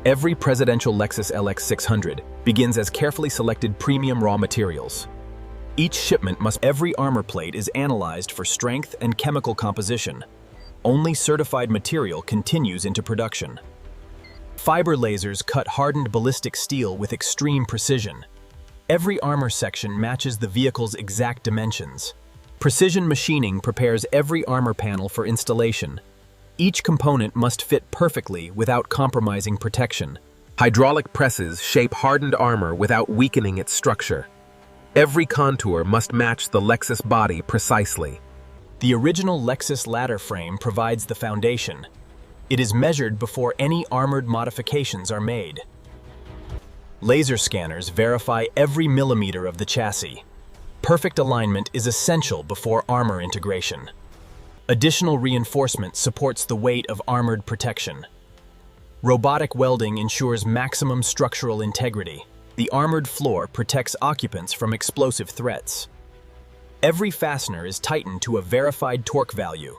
Every presidential Lexus LX600 begins as carefully selected premium raw materials. Each shipment every armor plate is analyzed for strength and chemical composition. Only certified material continues into production. Fiber lasers cut hardened ballistic steel with extreme precision. Every armor section matches the vehicle's exact dimensions. Precision machining prepares every armor panel for installation. Each component must fit perfectly without compromising protection. Hydraulic presses shape hardened armor without weakening its structure. Every contour must match the Lexus body precisely. The original Lexus ladder frame provides the foundation. It is measured before any armored modifications are made. Laser scanners verify every millimeter of the chassis. Perfect alignment is essential before armor integration. Additional reinforcement supports the weight of armored protection. Robotic welding ensures maximum structural integrity. The armored floor protects occupants from explosive threats. Every fastener is tightened to a verified torque value.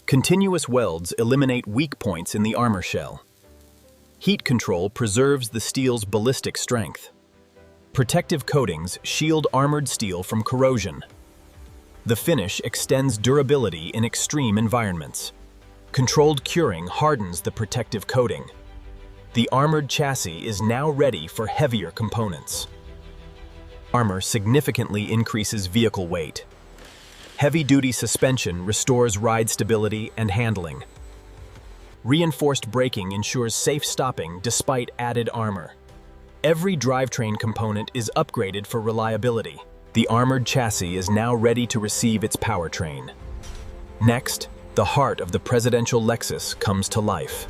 Continuous welds eliminate weak points in the armor shell. Heat control preserves the steel's ballistic strength. Protective coatings shield armored steel from corrosion. The finish extends durability in extreme environments. Controlled curing hardens the protective coating. The armored chassis is now ready for heavier components. Armor significantly increases vehicle weight. Heavy-duty suspension restores ride stability and handling. Reinforced braking ensures safe stopping despite added armor. Every drivetrain component is upgraded for reliability. The armored chassis is now ready to receive its powertrain. Next, the heart of the presidential Lexus comes to life.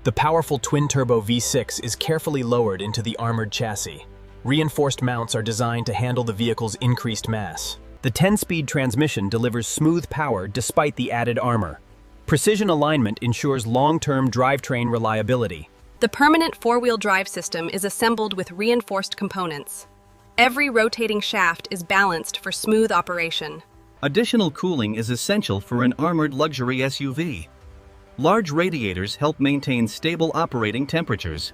The powerful twin-turbo V6 is carefully lowered into the armored chassis. Reinforced mounts are designed to handle the vehicle's increased mass. The 10-speed transmission delivers smooth power despite the added armor. Precision alignment ensures long-term drivetrain reliability. The permanent four-wheel drive system is assembled with reinforced components. Every rotating shaft is balanced for smooth operation. Additional cooling is essential for an armored luxury SUV. Large radiators help maintain stable operating temperatures.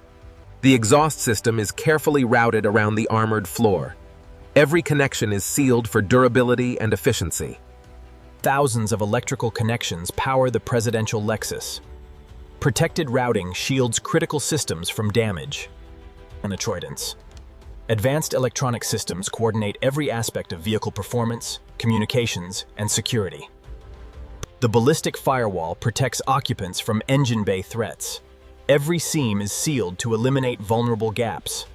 The exhaust system is carefully routed around the armored floor. Every connection is sealed for durability and efficiency. Thousands of electrical connections power the presidential Lexus. Protected routing shields critical systems from damage. Avoidance. Advanced electronic systems coordinate every aspect of vehicle performance, communications, and security. The ballistic firewall protects occupants from engine bay threats. Every seam is sealed to eliminate vulnerable gaps.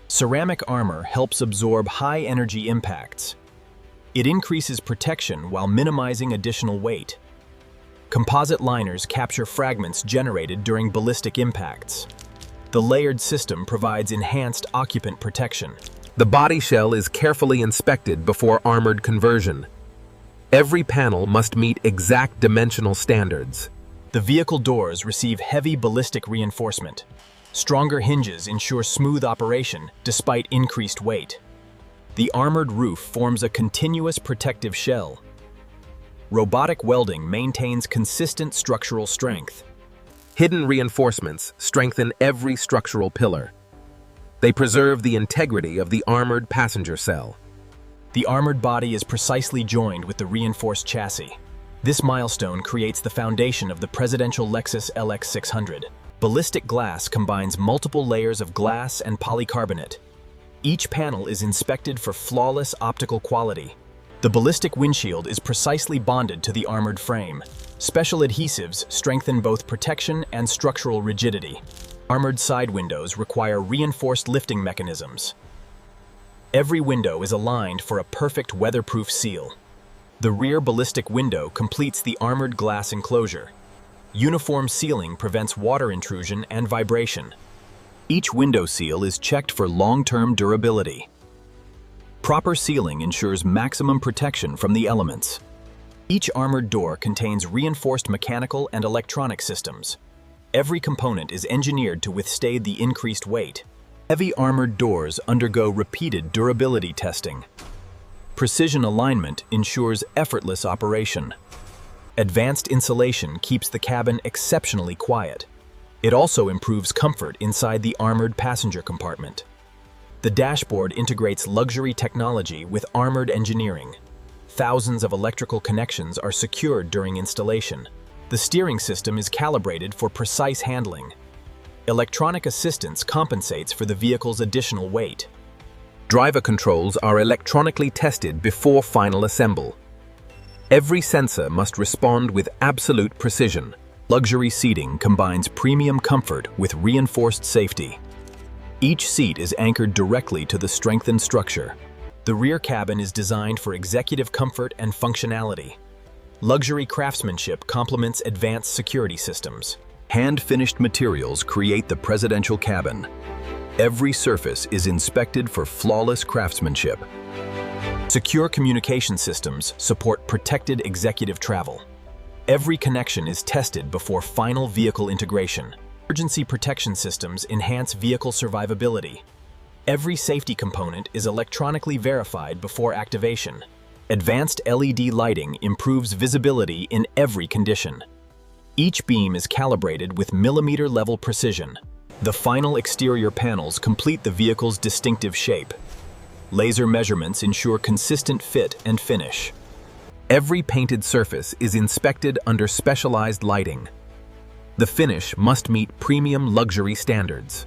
Ceramic armor helps absorb high-energy impacts. It increases protection while minimizing additional weight. Composite liners capture fragments generated during ballistic impacts. The layered system provides enhanced occupant protection. The body shell is carefully inspected before armored conversion. Every panel must meet exact dimensional standards. The vehicle doors receive heavy ballistic reinforcement. Stronger hinges ensure smooth operation despite increased weight. The armored roof forms a continuous protective shell. Robotic welding maintains consistent structural strength. Hidden reinforcements strengthen every structural pillar. They preserve the integrity of the armored passenger cell. The armored body is precisely joined with the reinforced chassis. This milestone creates the foundation of the presidential Lexus LX600. Ballistic glass combines multiple layers of glass and polycarbonate. Each panel is inspected for flawless optical quality. The ballistic windshield is precisely bonded to the armored frame. Special adhesives strengthen both protection and structural rigidity. Armored side windows require reinforced lifting mechanisms. Every window is aligned for a perfect weatherproof seal. The rear ballistic window completes the armored glass enclosure. Uniform sealing prevents water intrusion and vibration. Each window seal is checked for long-term durability. Proper sealing ensures maximum protection from the elements. Each armored door contains reinforced mechanical and electronic systems. Every component is engineered to withstand the increased weight. Heavy armored doors undergo repeated durability testing. Precision alignment ensures effortless operation. Advanced insulation keeps the cabin exceptionally quiet. It also improves comfort inside the armored passenger compartment. The dashboard integrates luxury technology with armored engineering. Thousands of electrical connections are secured during installation. The steering system is calibrated for precise handling. Electronic assistance compensates for the vehicle's additional weight. Driver controls are electronically tested before final assemble. Every sensor must respond with absolute precision. Luxury seating combines premium comfort with reinforced safety. Each seat is anchored directly to the strengthened structure. The rear cabin is designed for executive comfort and functionality. Luxury craftsmanship complements advanced security systems. Hand-finished materials create the presidential cabin. Every surface is inspected for flawless craftsmanship. Secure communication systems support protected executive travel. Every connection is tested before final vehicle integration. Emergency protection systems enhance vehicle survivability. Every safety component is electronically verified before activation. Advanced LED lighting improves visibility in every condition. Each beam is calibrated with millimeter-level precision. The final exterior panels complete the vehicle's distinctive shape. Laser measurements ensure consistent fit and finish. Every painted surface is inspected under specialized lighting. The finish must meet premium luxury standards.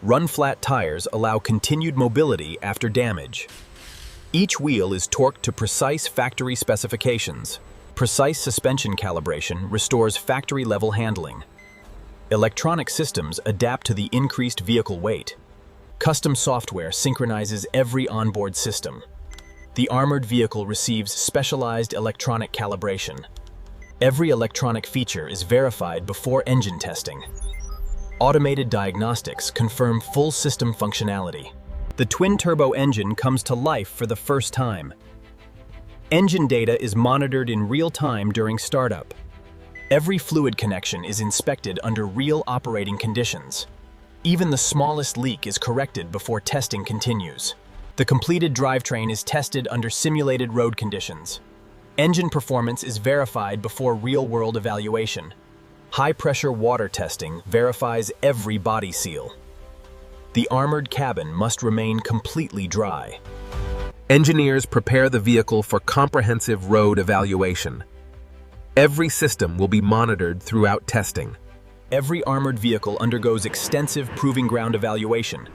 Run-flat tires allow continued mobility after damage. Each wheel is torqued to precise factory specifications. Precise suspension calibration restores factory-level handling. Electronic systems adapt to the increased vehicle weight. Custom software synchronizes every onboard system. The armored vehicle receives specialized electronic calibration. Every electronic feature is verified before engine testing. Automated diagnostics confirm full system functionality. The twin-turbo engine comes to life for the first time. Engine data is monitored in real time during startup. Every fluid connection is inspected under real operating conditions. Even the smallest leak is corrected before testing continues. The completed drivetrain is tested under simulated road conditions. Engine performance is verified before real-world evaluation. High-pressure water testing verifies every body seal. The armored cabin must remain completely dry. Engineers prepare the vehicle for comprehensive road evaluation. Every system will be monitored throughout testing. Every armored vehicle undergoes extensive proving ground evaluation.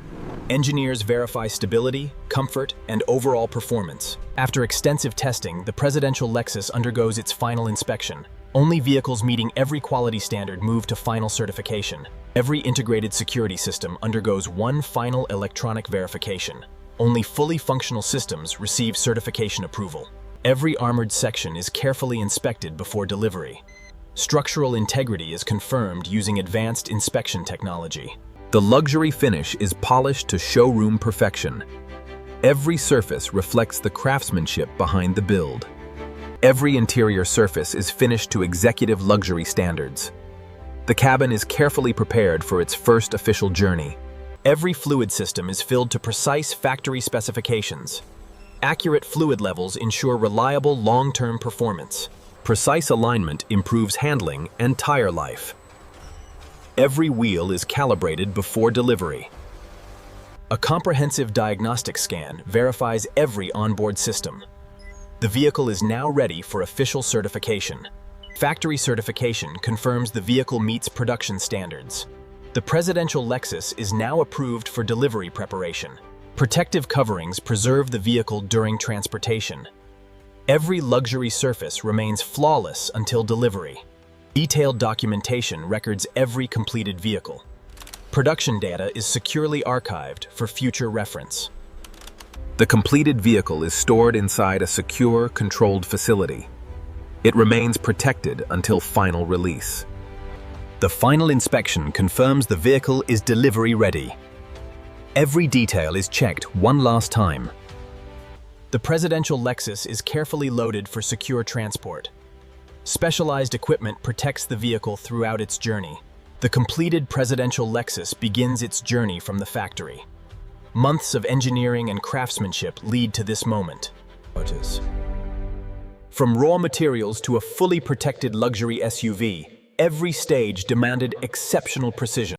Engineers verify stability, comfort, and overall performance. After extensive testing, the presidential Lexus undergoes its final inspection. Only vehicles meeting every quality standard move to final certification. Every integrated security system undergoes one final electronic verification. Only fully functional systems receive certification approval. Every armored section is carefully inspected before delivery. Structural integrity is confirmed using advanced inspection technology. The luxury finish is polished to showroom perfection. Every surface reflects the craftsmanship behind the build. Every interior surface is finished to executive luxury standards. The cabin is carefully prepared for its first official journey. Every fluid system is filled to precise factory specifications. Accurate fluid levels ensure reliable long-term performance. Precise alignment improves handling and tire life. Every wheel is calibrated before delivery. A comprehensive diagnostic scan verifies every onboard system. The vehicle is now ready for official certification. Factory certification confirms the vehicle meets production standards. The presidential Lexus is now approved for delivery preparation. Protective coverings preserve the vehicle during transportation. Every luxury surface remains flawless until delivery. Detailed documentation records every completed vehicle. Production data is securely archived for future reference. The completed vehicle is stored inside a secure, controlled facility. It remains protected until final release. The final inspection confirms the vehicle is delivery ready. Every detail is checked one last time. The presidential Lexus is carefully loaded for secure transport. Specialized equipment protects the vehicle throughout its journey. The completed presidential Lexus begins its journey from the factory. Months of engineering and craftsmanship lead to this moment. From raw materials to a fully protected luxury SUV, Every stage demanded exceptional precision.